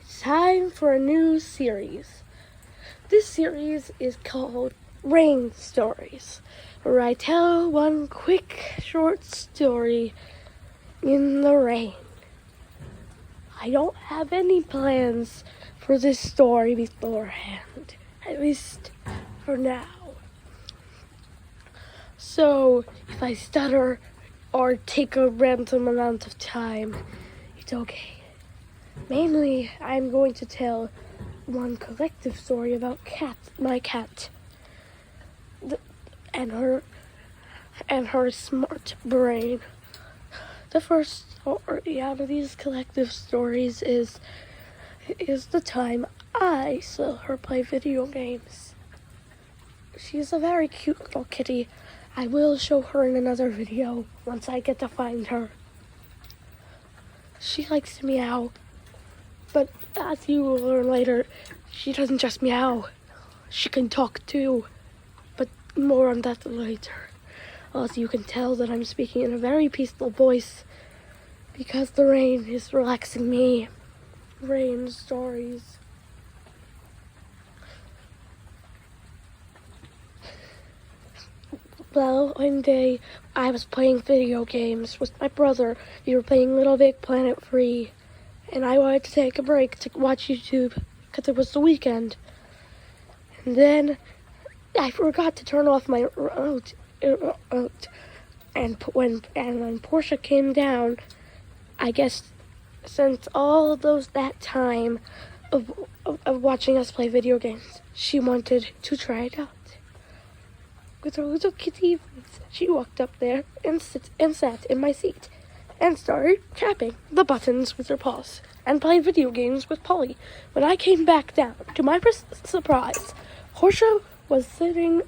It's time for a new series. This series is called Rain Stories, where I tell one quick, short story in the rain. I don't have any plans for this story beforehand, at least for now. So, if I stutter or take a random amount of time, it's okay. Mainly, I'm going to tell one collective story about my cat, and her smart brain. The first story out of these collective stories is the time I saw her play video games. She's a very cute little kitty. I will show her in another video once I get to find her. She likes to meow, but as you will learn later, she doesn't just meow. She can talk too, but more on that later. As you can tell that I'm speaking in a very peaceful voice because the rain is relaxing me. Rain stories. Well, one day I was playing video games with my brother. We were playing Little Big Planet Free, and I wanted to take a break to watch YouTube because it was the weekend. And then I forgot to turn off my remote, and when Portia came down, I guess since all that time of watching us play video games, she wanted to try it out. With her little kitty voice, she walked up there and sat in my seat and started tapping the buttons with her paws and playing video games with Polly. When I came back down, to my surprise, Portia was sitting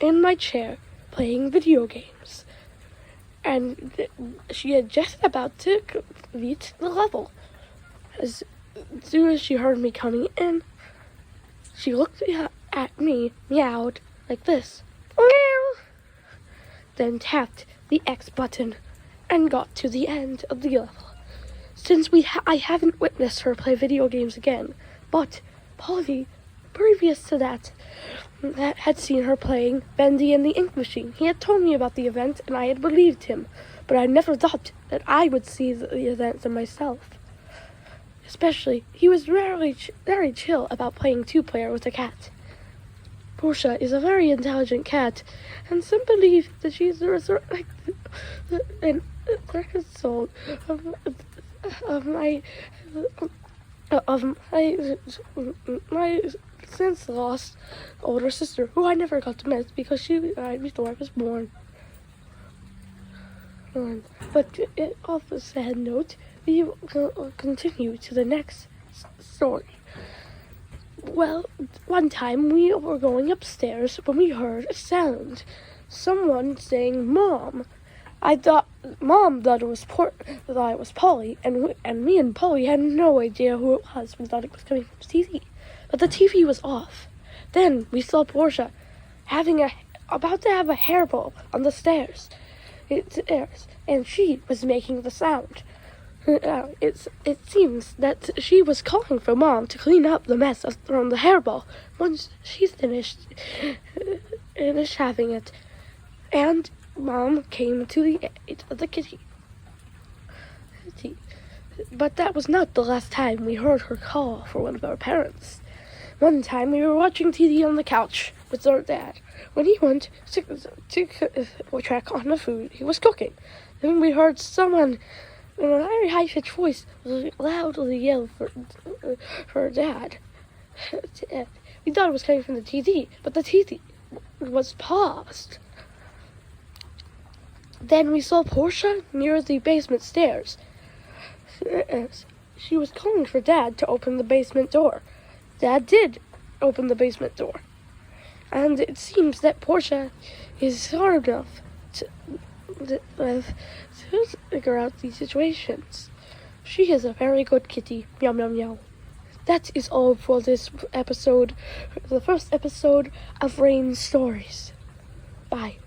in my chair playing video games, and she had just about to complete the level. As soon as she heard me coming in, she looked at me, meowed like this, meow, then tapped the X button and got to the end of the level. Since I haven't witnessed her play video games again, but Polly, previous to that had seen her playing Bendy and the Ink Machine. He had told me about the event and I had believed him, but I never thought that I would see the event myself. Especially, he was very chill about playing two-player with a cat. Portia is a very intelligent cat, and some believe that she's the result of my since lost older sister, who I never got to meet because she died before I was born. But off a sad note, we will continue to the next story. Well, one time we were going upstairs when we heard a sound. Someone saying, "Mom." I thought Mom thought it was Polly, and me and Polly had no idea who it was. We thought it was coming from the TV, but the TV was off. Then we saw Portia about to have a hairball on the stairs, and she was making the sound. It seems that she was calling for Mom to clean up the mess from the hairball once she's finished having it. And Mom came to the aid of the kitty. But that was not the last time we heard her call for one of our parents. One time we were watching TV on the couch with our dad when he went to check on the food he was cooking. Then we heard someone in a very high-pitched voice loudly yell for Dad. We thought it was coming from the TV, but the TV was paused. Then we saw Portia near the basement stairs. She was calling for Dad to open the basement door. Dad did open the basement door. And it seems that Portia is smart enough to figure out these situations. She is a very good kitty. Meow, meow, meow. That is all for this episode, the first episode of Rain Stories. Bye.